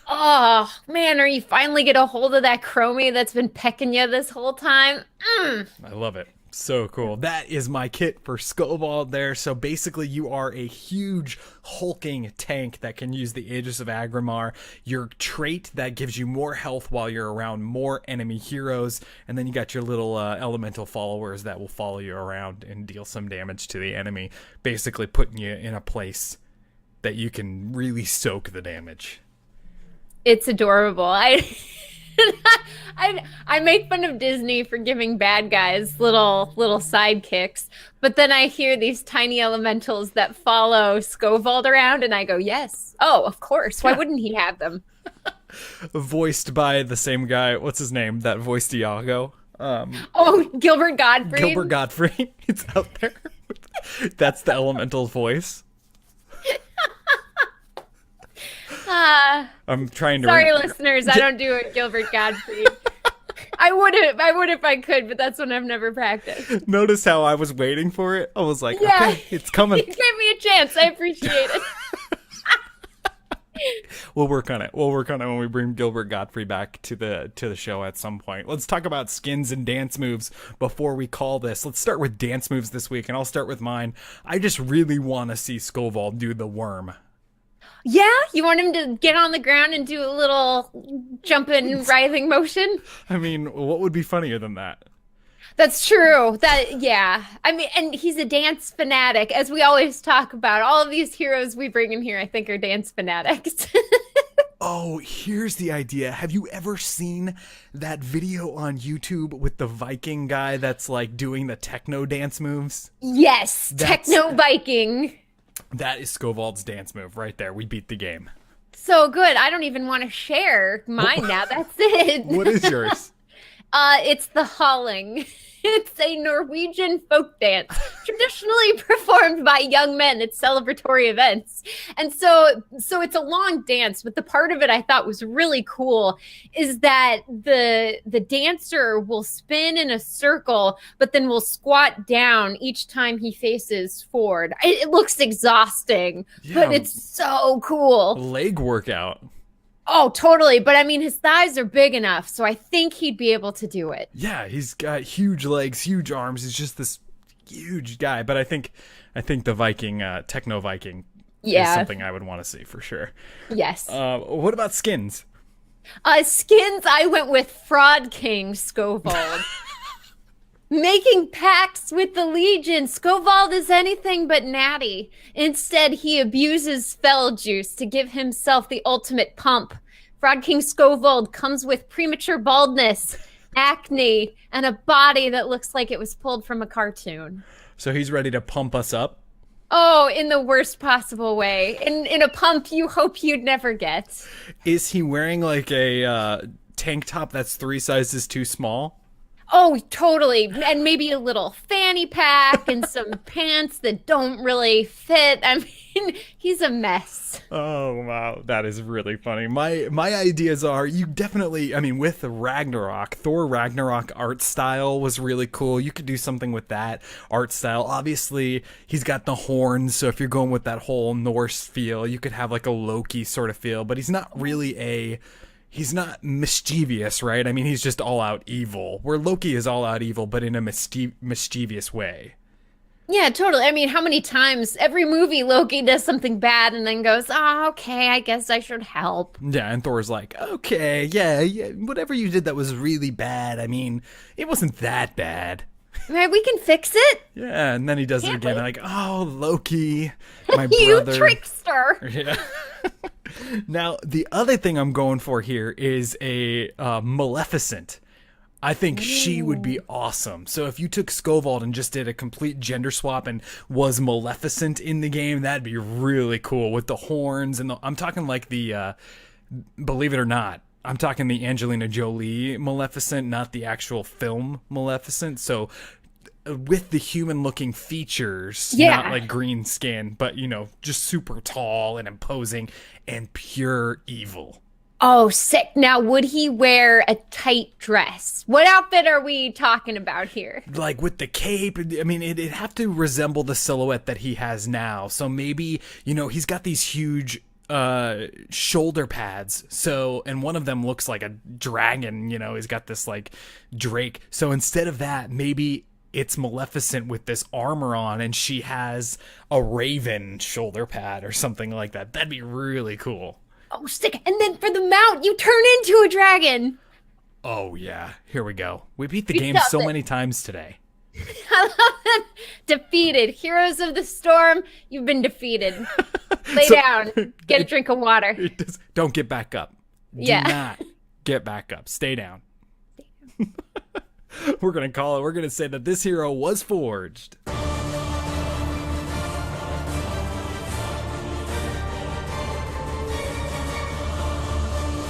Oh, man, are you finally get a hold of that Chromie that's been pecking you this whole time? I love it. So cool. That is my kit for Skovald there. So basically you are a huge hulking tank that can use the Aegis of Agrimar, your trait that gives you more health while you're around more enemy heroes, and then you got your little elemental followers that will follow you around and deal some damage to the enemy, basically putting you in a place that you can really soak the damage. It's adorable. I make fun of Disney for giving bad guys little sidekicks, but then I hear these tiny elementals that follow Skovald around, and I go, yes. Oh, of course. Why wouldn't he have them? Voiced by the same guy. What's his name? That voiced Iago Oh, Gilbert Gottfried. Gilbert Gottfried. It's out there. That's the elemental voice. I'm trying to. Sorry, listeners. I don't do a Gilbert Gottfried. I would if I could, but that's one I've never practiced. Notice how I was waiting for it? I was like, okay, it's coming. You gave me a chance. I appreciate it. We'll work on it. We'll work on it when we bring Gilbert Gottfried back to the show at some point. Let's talk about skins and dance moves before we call this. Let's start with dance moves this week, and I'll start with mine. I just really want to see Skovald do the worm. Yeah? You want him to get on the ground and do a little jumping, writhing motion? I mean, what would be funnier than that? That's true. Yeah. I mean, and he's a dance fanatic, as we always talk about. All of these heroes we bring in here, I think, are dance fanatics. Oh, here's the idea. Have you ever seen that video on YouTube with the Viking guy that's like doing the techno dance moves? Yes, techno Viking. That is Skovald's dance move right there. We beat the game. So good. I don't even want to share mine now. That's it. What is yours? It's the hauling. It's a Norwegian folk dance, traditionally performed by young men at celebratory events. And so it's a long dance, but the part of it I thought was really cool is that the dancer will spin in a circle, but then will squat down each time he faces forward. It looks exhausting, but it's so cool. Leg workout. Oh, totally. But I mean, his thighs are big enough, so I think he'd be able to do it. Yeah, he's got huge legs, huge arms. He's just this huge guy. But I think the Viking, techno Viking, is something I would want to see for sure. Yes. What about skins? Skins, I went with Fraud King Skovald. Making pacts with the Legion, Skovald is anything but natty. Instead, he abuses fel juice to give himself the ultimate pump. Fraud King Skovald comes with premature baldness, acne, and a body that looks like it was pulled from a cartoon. So he's ready to pump us up? Oh, in the worst possible way. In a pump you hope you'd never get. Is he wearing like a tank top that's 3 sizes too small? Oh, totally. And maybe a little fanny pack and some pants that don't really fit. I mean, he's a mess. Oh, wow. That is really funny. My ideas are, you definitely, I mean, with Ragnarok, Thor Ragnarok art style was really cool. You could do something with that art style. Obviously, he's got the horns, so if you're going with that whole Norse feel, you could have like a Loki sort of feel, but he's not really he's not mischievous, right? I mean, he's just all-out evil. Where Loki is all-out evil, but in a mischievous way. Yeah, totally. I mean, how many times every movie Loki does something bad and then goes, oh, okay, I guess I should help. Yeah, and Thor's like, okay, yeah, whatever you did that was really bad. I mean, it wasn't that bad. Man, we can fix it. Yeah, and then he does it again. Like, oh, Loki, my you brother. trickster. Yeah. Now, the other thing I'm going for here is a Maleficent. I think she would be awesome. So if you took Skovald and just did a complete gender swap and was Maleficent in the game, that'd be really cool with the horns and I'm talking like the, believe it or not, I'm talking the Angelina Jolie Maleficent, not the actual film Maleficent. So with the human-looking features, not like green skin, but, you know, just super tall and imposing and pure evil. Oh, sick. Now, would he wear a tight dress? What outfit are we talking about here? Like with the cape, I mean, it'd have to resemble the silhouette that he has now. So maybe, you know, he's got these huge shoulder pads, so, and one of them looks like a dragon, you know, he's got this like drake. So instead of that, maybe it's Maleficent with this armor on and she has a raven shoulder pad or something like that. That'd be really cool. Oh, sick. And then for the mount, you turn into a dragon. Oh yeah, here we go. We beat the game so many times today. I love it. Defeated. Heroes of the Storm, you've been defeated. Lay down. Get a drink of water. Don't get back up. Do not get back up. Stay down. We're going to call it. We're going to say that this hero was forged.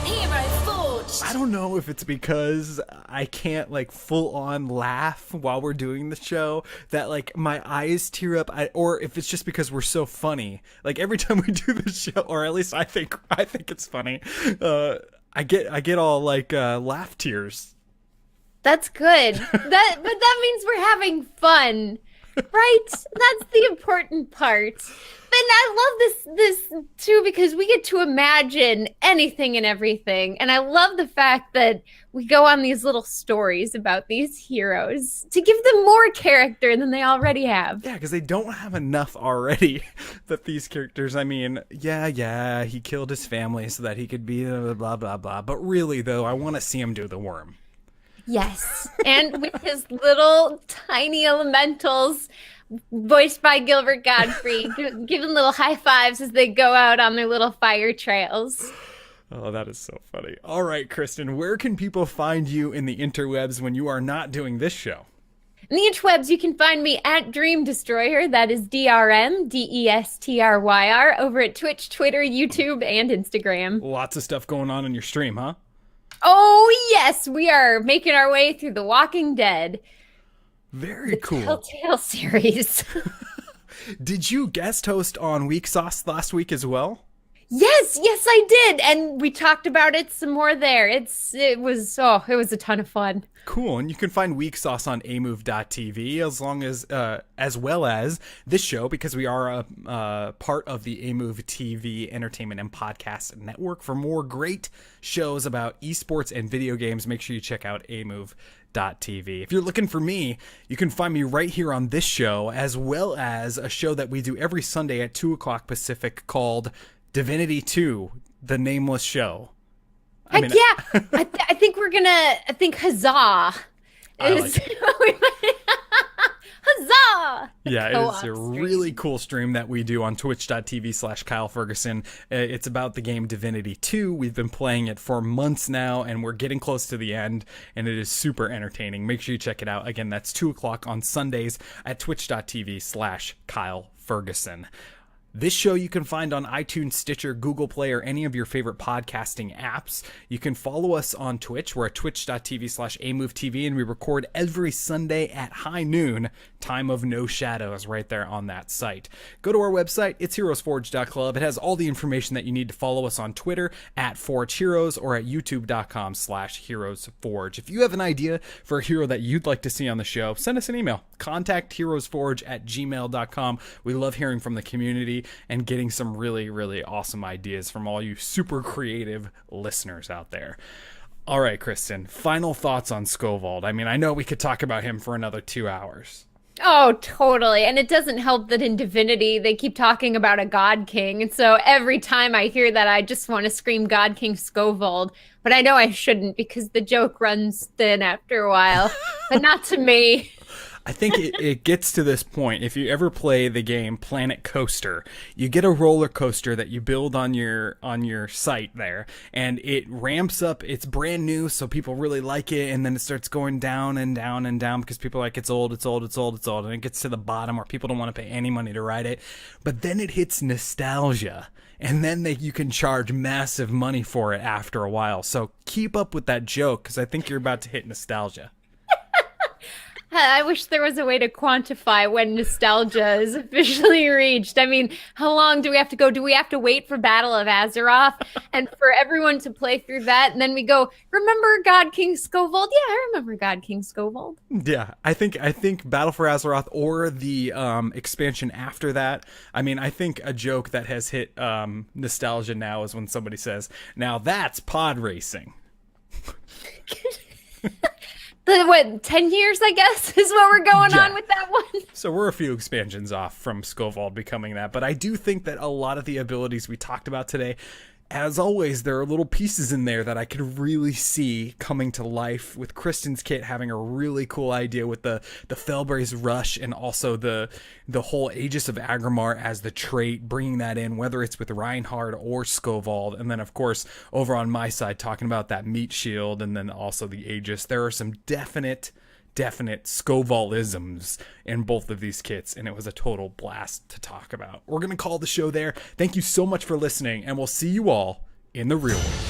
Hero Forge. I don't know if it's because I can't like full on laugh while we're doing the show that like my eyes tear up, or if it's just because we're so funny. Like every time we do the show, or at least I think it's funny. I get all like laugh tears. That's good. But that means we're having fun, right? That's the important part. And I love this too because we get to imagine anything and everything. And I love the fact that we go on these little stories about these heroes to give them more character than they already have. Yeah, because they don't have enough already. That these characters, I mean, yeah, he killed his family so that he could be blah, blah, blah. But really, though, I want to see him do the worm. Yes, and with his little tiny elementals, voiced by Gilbert Godfrey, giving little high fives as they go out on their little fire trails. Oh, that is so funny. All right, Kristen, where can people find you in the interwebs when you are not doing this show? In the interwebs, you can find me at Dream Destroyer. That is DRMDESTRYR over at Twitch, Twitter, YouTube, and Instagram. Lots of stuff going on in your stream, huh? Oh, yes, we are making our way through The Walking Dead. Very cool. Telltale series. Did you guest host on Weak Sauce last week as well? Yes, I did. And we talked about it some more there. It was a ton of fun. Cool. And you can find Weak Sauce on Amove.tv as well as this show, because we are a part of the Amove TV Entertainment and Podcast Network. For more great shows about esports and video games, make sure you check out Amove.tv. If you're looking for me, you can find me right here on this show, as well as a show that we do every Sunday at 2 o'clock Pacific called Divinity 2, The Nameless Show. I think we're gonna. I think huzzah is. Huzzah! Yeah, it's a really cool stream that we do on twitch.tv/Kyle Ferguson. It's about the game Divinity 2. We've been playing it for months now, and we're getting close to the end, and it is super entertaining. Make sure you check it out. Again, that's 2 o'clock on Sundays at twitch.tv/Kyle Ferguson. This show you can find on iTunes, Stitcher, Google Play, or any of your favorite podcasting apps. You can follow us on Twitch. We're at twitch.tv/Amove TV, and we record every Sunday at high noon, time of no shadows, right there on that site. Go to our website. It's HeroesForge.club. It has all the information that you need to follow us on Twitter at ForgeHeroes or at youtube.com/HeroesForge. If you have an idea for a hero that you'd like to see on the show, send us an email. Contact HeroesForge@gmail.com. We love hearing from the community and getting some really, really awesome ideas from all you super creative listeners out there. All right, Kristen, final thoughts on Skovald. I mean, I know we could talk about him for another 2 hours. Oh, totally. And it doesn't help that in Divinity, they keep talking about a God-King. And so every time I hear that, I just want to scream God-King Skovald. But I know I shouldn't because the joke runs thin after a while. But not to me. I think it gets to this point. If you ever play the game Planet Coaster, you get a roller coaster that you build on your site there, and it ramps up. It's brand new, so people really like it, and then it starts going down and down and down because people are like, it's old, and it gets to the bottom where people don't want to pay any money to ride it. But then it hits nostalgia, and then you can charge massive money for it after a while. So keep up with that joke because I think you're about to hit nostalgia. I wish there was a way to quantify when nostalgia is officially reached. I mean, how long do we have to go? Do we have to wait for Battle of Azeroth and for everyone to play through that? And then we go, remember God-King Skovald? Yeah, I remember God-King Skovald. Yeah, I think Battle for Azeroth or the expansion after that. I mean, I think a joke that has hit nostalgia now is when somebody says, now that's pod racing. 10 years, I guess, is what we're going on with that one. So we're a few expansions off from Skovald becoming that. But I do think that a lot of the abilities we talked about today, as always, there are little pieces in there that I could really see coming to life, with Kristen's kit having a really cool idea with the Felbrae's Rush and also the whole Aegis of Agrimar as the trait, bringing that in, whether it's with Reinhard or Skovald. And then, of course, over on my side, talking about that meat shield and then also the Aegis. There are some definite Skovaldisms in both of these kits, and it was a total blast to talk about. We're going to call the show there. Thank you so much for listening, and we'll see you all in the real world.